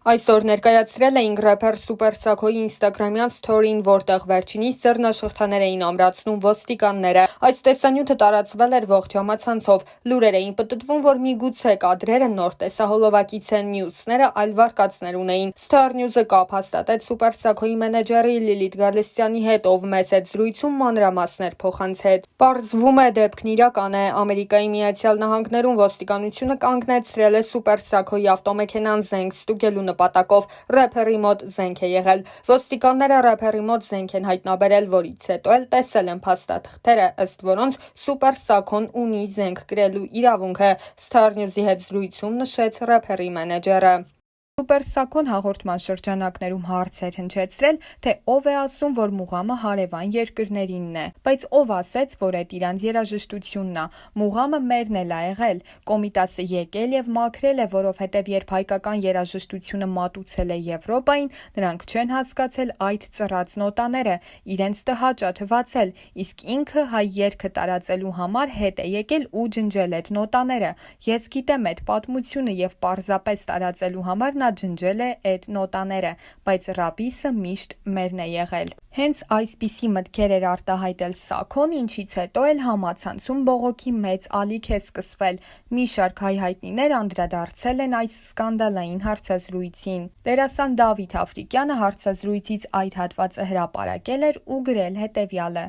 Այսօր ներկայացրել էինք рэփեր Սուպեր Սաքոյի ինստագրամյան սթորին, որտեղ վերջինիս ձեռնաշղթաներ էին ամրացնում ոստիկանները։ Այս տեսանյութը տարածվել էր ողջ համացանցով։ Լուրեր էին պտտվում, որ միգուցե կադրերը նոր տեսահոլովակից են, մյուսները այլ վարկածներ ունեին։ Star News-ը կապ հաստատեց Սուպեր Սաքոյի մենեջերի Լիլիթ Գալստյանի հետ, ով մեծ այդ զրույցում մանրամասներ փոխանցեց։ Պարզվում է, դեպքն իրական է։ Ամերիկայի Միացյալ Նահանգներում ոստիկանությունը կանգնեցրել է Սուպեր Սաքոյի ավտոմեքենան զենք ստուգելու նպատակով, рэփերի մոտ զենք է եղել։ Ոստիկանները рэփերի մոտ զենք են հայտնաբերել, որից հետո էլ տեսել են փաստաթղթերը, ըստ որոնց Սուպեր Սաքոն ունի զենք կրելու իրավունքը, Star News-ի հետ զրույցում նշեց рэփերի մենեջերը։ Սուպեր Սաքոն հաղորդման շրջանակներում հարց էր հնչեցրել, թե ով է ասում, որ Մուղամը հարևան երկրներինն է, բայց ով ասեց, որ այդ իրանց երաժշտությունն է։ Մուղամը մերն էլ ա եղել, Կոմիտասը եկել եւ մաքրել է, որովհետեւ երբ հայկական երաժշտությունը մատուցել է Եվրոպային, նրանք չեն հասկացել այդ ծռած նոտաները, իրենց տհաճ ա թվացել, իսկ ինքը հայ երգը տարածելու համար հետ է եկել ու ջնջել այդ նոտաները։ Ես գիտեմ այդ պատմությունը եւ պարզապես տարածելու համար նա ջնջել է այդ նոտաները, բայց ռաբիսը միշտ մերն է եղել։ Հենց այսպիսի մտքեր էր արտահայտել Սաքոն, ինչից հետո էլ համացանցում բողոքի մեծ ալիք է սկսվել։ Մի շարք հայ հայտնիներ անդրադարձել են այս սկանդալային հարցազրույցին։ Դերասան Դավիթ Աֆրիկյանը հարցազրույցից այդ հատվածը հրապարակել էր ու գրել հետևյալը.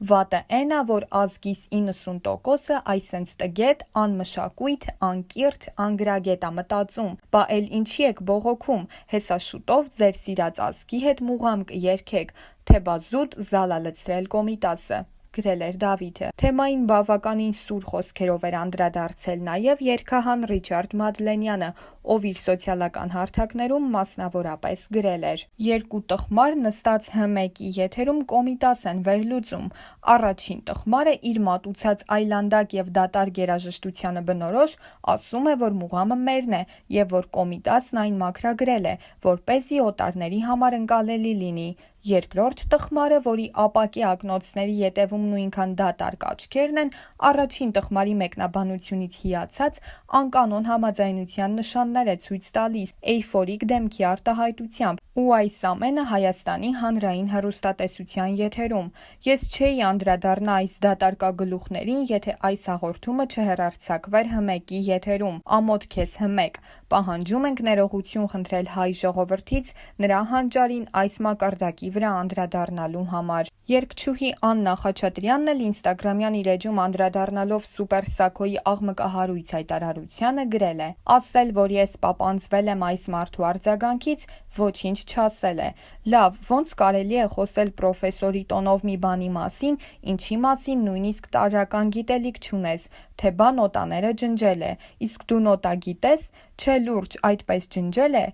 «Վատը էն ա, որ ազգիս 90%-ը այսենց տգետ, անմշակույթ, անկիրթ, անգրագետ ա մտածում, բա էլ ինչի եք բողոքում, հեսա շուտով ձեր սիրած ազգի հետ մուղամ կերքեք, թե բա զուտ զալա լցրել Կոմիտասը», գրել էր Դավիթը։ Թեմային բավականին սուր խոսքերով էր անդրադարձել նաև երգահան Ռիչարդ Մադլենյանը, ով իր սոցիալական հարթակներում մասնավորապես գրել էր. «Երկու տխմար նստած հմեկի եթերում Կոմիտաս են վերլուծում։ Առաջին տխմարը իր մատուցած այլանդակ եւ դատարկ երաժշտությանը բնորոշ ասում է, որ Մուղամը մերն է եւ որ Կոմիտասն այն մաքրագրել է, որպեսզի օտարների համար ընկալելի լինի։ Երկրորդ տխմարը, որի ապակի ակնոցների ետևում նույնքան դատարկ աչքերն են, առաջին տխմարի մեկնաբանությունից հիացած անկանոն համաձայնության նշաններ է ցույց տալիս էյֆորիկ դեմքի արտահայտությամբ, ու այս ամենը Հայաստանի հանրային հեռուստատեսության եթերում։ Ես չէի անդրադառնա այս դատարկագլուխներին, եթե այս հաղորդումը չհեռարձակվեր հմեկի եթերում։ Ամոթ քեզ հմեկ, պահանջում ենք ներողություն խնդրել հայ ժողովրդից նրա հանճարին այս մակարդակի վրա անդրադառնալու համար։ Երգչուհի Աննա Խաչատրյանն էլ ինստագրամյան իր էջում անդրադառնալով Սուպեր Սաքոյի աղմկահարույց հայտարարությանը գրել է. «Ասել, որ ես պապանձվել եմ այս մարդու արձագանքից, ոչինչ չասել է։ Լավ, ոնց կարելի է խոսել պրոֆեսորի տոնով մի բանի մասին, ինչի մասին նույնիսկ տարրական գիտելիք չունես, թե բա նոտաները ջնջել է, իսկ դու նոտա գիտես, չէ լուրջ այդպես ջնջել է,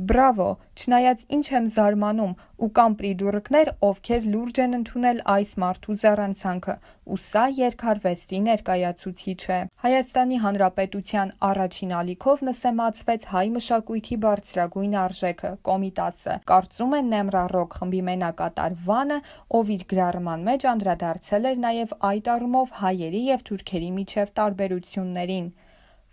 բրավո, չնայած ինչ եմ զարմանում, ու կան պրիդուրկներ, ովքեր լուրջ են ընդունել այս մարդու զեռանցանքը, ու սա երգարվեստի ներկայացուցիչ է»։ Հայաստանի Հանրապետության առաջին ալիքով նսեմացվեց հայ մշակույթի բարձրագույն արժեքը՝ Կոմիտասը, կարծում է Նեմրա ռոք խմբի մենակատար Վանը, ով իր գրառման մեջ անդրադարձել էր նաև այդ առումով հայերի եւ թուրքերի միջև տարբերություններին։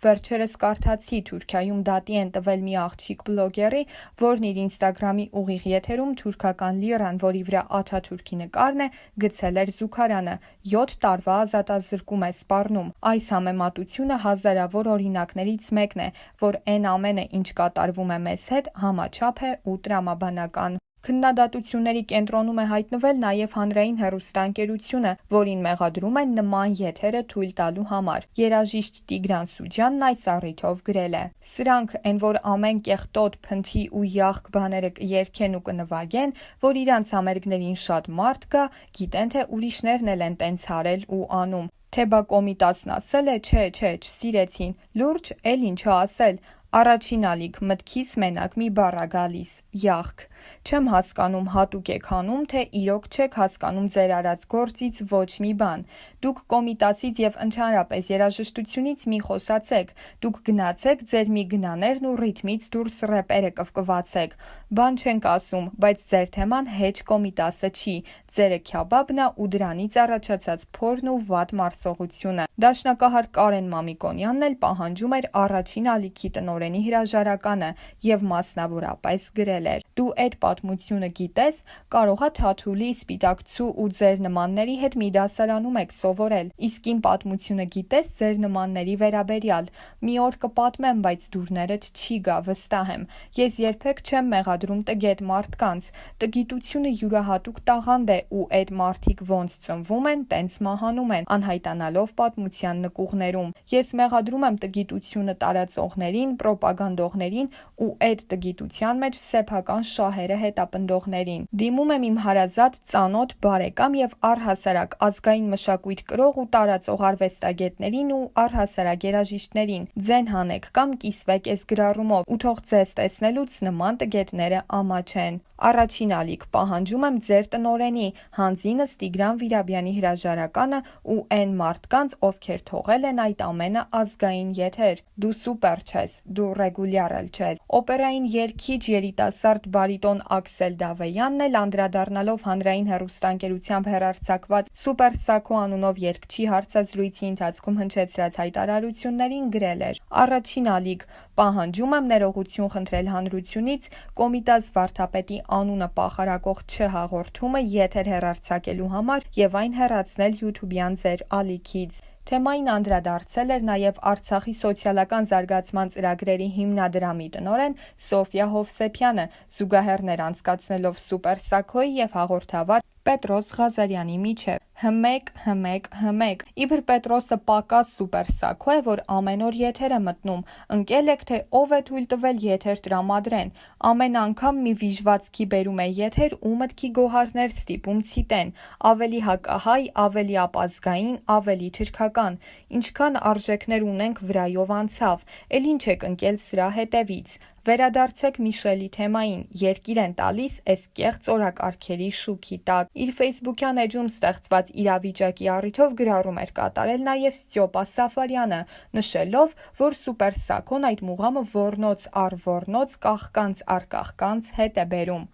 Վերջերս կարդացի Թուրքիայում դատի են տվել մի աղջիկ բլոգերի, որն իր ինստագրամի ուղիղ եթերում թուրքական լիրան, որի վրա Աթաթուրքի նկարն է, գցել էր զուգարանը, 7 տարվա ազատազրկում է սպառնում։ Այս համեմատությունը հազարավոր օրինակներից մեկն է, որ այն ամենը, ինչ կատարվում է մեզ հետ, համաչափ է ու տրամաբանական։ Քննադատությունների կենտրոնում է հայտնվել նաև հանրային հեռուստաընկերությունը, որին մեղադրում են նման եթերը թույլ տալու համար։ Երաժիշտ Տիգրան Սուջյանն այս առիթով գրել է. «Սրանք են, որ ամեն կեղտոտ, փնթի ու յախք բաները կերքեն ու կնվագեն, որ իրանց համերգներին շատ մարդ գա, գիտեն, թե ուրիշներն էլ են տենց արել ու անում։ Թե բա Կոմիտասն ասել է, չէ, չսիրեցին, լուրջ, էլ ինչա ասել։ Առաջին ալիք, մտքիս մենակ մի բառ ա գալիս։ յախք։ Չեմ հասկանում հատուկ եք անում, թե իրոք չեք հասկանում ձեր արած գործից ոչ մի բան։ Դուք Կոմիտասից և ընդհանրապես երաժշտությունից մի խոսացեք, դուք գնացեք ձեր մի գնաներն ու ռիթմից դուրս ռեպերը կվկվացեք։ Բան չենք ասում, բայց ձեր թեման հեչ Կոմիտասը չի, ձերը Քյաբաբն ա ու դրանից առաջացած փորն ու վատ մարսողությունը։ Դաշնակահար Կարեն Մամիկոնյանն էլ պահանջում էր առաջին ալիքի տնօրենի հրաժարականը և մասնավորապես գրել էր. «Դու էդ պատմությունը գիտես, կարող ա Թաթուլի, Սպիտակցու ու ձեր նմանների հետ մի դասարանում եք սովորել, իսկ իմ պատմությունը գիտես ձեր նմանների վերաբերյալ։ Մի օր կպատմեմ, բայց դուրներդ չի գա, վստահ եմ։ Ես երբեք չեմ մեղադրում տգետ մարդկանց։ Տգիտությունը յուրահատուկ տաղանդ է ու էդ մարդիկ ոնց ծնվում են, տենց մահանում են, անհայտանալով պատմության նկուղներում։ Ես մեղադրում եմ տգիտությունը տարածողներին, պրոպագանդողներին ու էդ տգիտության մեջ սեփական շահերը հետապնդողներին։ Դիմում եմ իմ հարազատ, ծանոթ, բարեկամ և առհասարակ ազգային մշակույթ կրող ու տարածող արվեստագետներին ու առհասարակ երաժիշտներին։ Ձեն հանեք կամ կիսվեք էս գրառումով ու թող ձեզ տեսնելուց նման տգետները ամաչեն։ Առաջին ալիք պահանջում եմ ձեր տնօրենի, հանձինս Տիգրան Վիրաբյանի հրաժարականը ու էն մարդկանց, ովքեր թողել են այդ ամենը ազգային եթեր։ Դու սուպեր չես, դու ռեգուլյար էլ չես։ Օպերային երգիչ երիտասարդ բարիտոն Աքսել Դավեյանն էլ անդրադառնալով հանրային հեռուստաընկերությամբ հեռարձակված Սուպեր Սաքո անունով երգչի հարցազրույցի ընթացքում հնչեցրած հայտարարություններին գրել էր. «Առաջին ալիք պահանջում եմ ներողություն խնդրել հանրությունից Կոմիտաս վարդապետի անունը պախարակող չհաղորդումը եթեր հեռարձակելու համար և այն հեռացնել յութուբյան ձեր ալիքից»։ Թեմային անդրադարձել էր նաև Արցախի սոցիալական զարգացման ծրագրերի հիմնադրամի տնօրեն Սոֆյա Հովսեփյանը, զուգահեռներ անցկացնելով Սուպեր Սաքոյի և հաղորդավար Պետրոս Ղազարյանի միջև։ Հմեկ։ Իբր Պետրոսը պակաս Սուպեր Սաքո է, որ ամեն օր եթեր է մտնում։ Ընկել եք, թե ով է թույլ տվել եթեր տրամադրեն։ Ամեն անգամ մի վիժվածքի բերում է եթեր ու մտքի գոհարներ ստիպում ցիտեն։ Ավելի հակահայ, ավելի ապազգային, ավելի թրքական։ Ինչքան արժեքներ ունենք վրայով անցավ։ Էլ ինչ եք ընկել սրա հետևից։ Վերադարձեք Միշելի թեմային, երկիր են տալիս էս կեղծ օրակարգերի շուքի տակ։ Իր ֆեյսբուքյան էջում ստեղծված իրավիճակի առիթով գրառում էր կատարել նաև Ստյոպա Սաֆարյանը, նշելով, որ Սուպեր Սաքոն այդ մուղամը ոռնոց առ ոռնոց, կաղկանց առ կաղկանց հետ է բերում։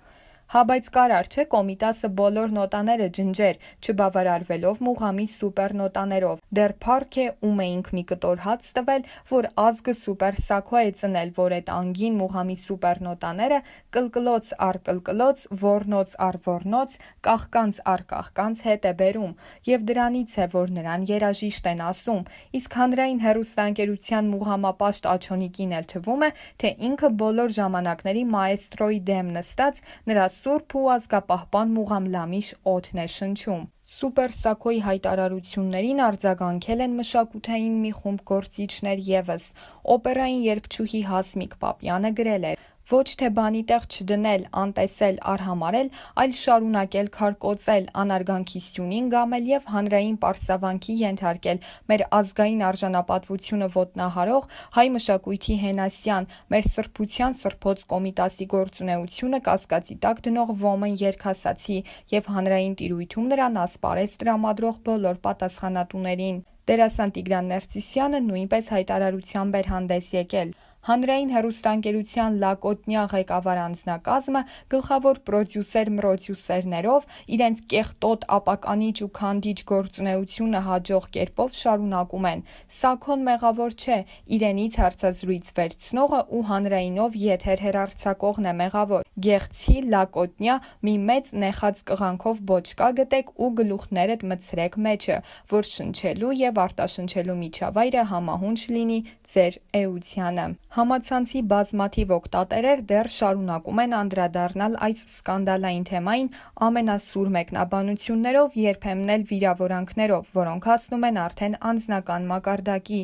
Հա բայց կարար չէ Կոմիտասը բոլոր նոտաները ջնջեր, չբավարարվելով մուղամի սուպեր նոտաներով։ Դեռ փառք է ում էինք մի կտոր հաց տվել, որ ազգը Սուպեր Սաքո է ծնել, որ էդ անգին մուղամի սուպեր նոտաները կլկլոց առ կլկլոց, ոռնոց առ ոռնոց, կաղկանց առ կաղկանց հետ է բերում։ Եվ դրանից է, որ նրան երաժիշտ են ասում։ Իսկ հանրային հեռուստաընկերության մուղամապաշտ Աչոնիկին էլ թվում է, թե ինքը բոլոր ժամանակների մաեստրոյի դեմ նստած նրա սուրբ ու ազգապահպան Մուղամլամիշ օդն է շնչում։ Սուպեր Սաքոյի հայտարարություններին արձագանքել են մշակութային մի խումբ գործիչներ ևս։ Օպերային երգչուհի Հասմիկ Պապյանը գրել էր. «Ոչ թե բանի տեղ չդնել, անտեսել, արհամարել, այլ շարունակել քարկոծել, անարգանքի սյունին գամել և հանրային պարսավանքի ենթարկել մեր ազգային արժանապատվությունը ոտնահարող, հայ մշակույթի հենասյան, մեր սրբության սրբոց Կոմիտասի գործունեությունը կասկածի տակ դնող ոմն երգասացի և հանրային տիրույթում նրան ասպարեզ տրամադրող բոլոր պատասխանատուներին»։ Դերասան Տիգրան Ներսիսյանը նույնպես հայտարարությամբ էր հանդես եկել։ Հանրային հեռուստաընկերության լակոտնյա ղեկավար անձնակազմը գլխավոր պրոդյուսեր-մրոդյուսերներով իրենց կեղտոտ, ապականիչ ու քանդիչ գործունեությունը հաջող կերպով շարունակում են։ Սաքոն մեղավոր չէ, իրենից հարցազրույց վերցնողը ու հանրայինով եթեր հեռարձակողն է մեղավոր։ Գեղցի, լակոտնյա մի մեծ նեխած կղանքով բոճկա գտեք ու գլուխներդ մտցրեք մեջը, որ շնչելու և արտաշնչելու միջավայրը համահունչ լինի ձեր էությանը։ Համացանցի բազմաթիվ օգտատերեր դեռ շարունակում են անդրադառնալ այս սկանդալային թեմային ամենասուր մեկնաբանություններով, երբեմն էլ վիրավորանքներով, որոնք հասնում են արդեն անձնական մակարդակի,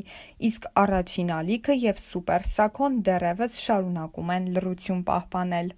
իսկ առաջին ալիքը և Սուպեր Սաքոն դեռևս շարունակում են լռություն պահպանել։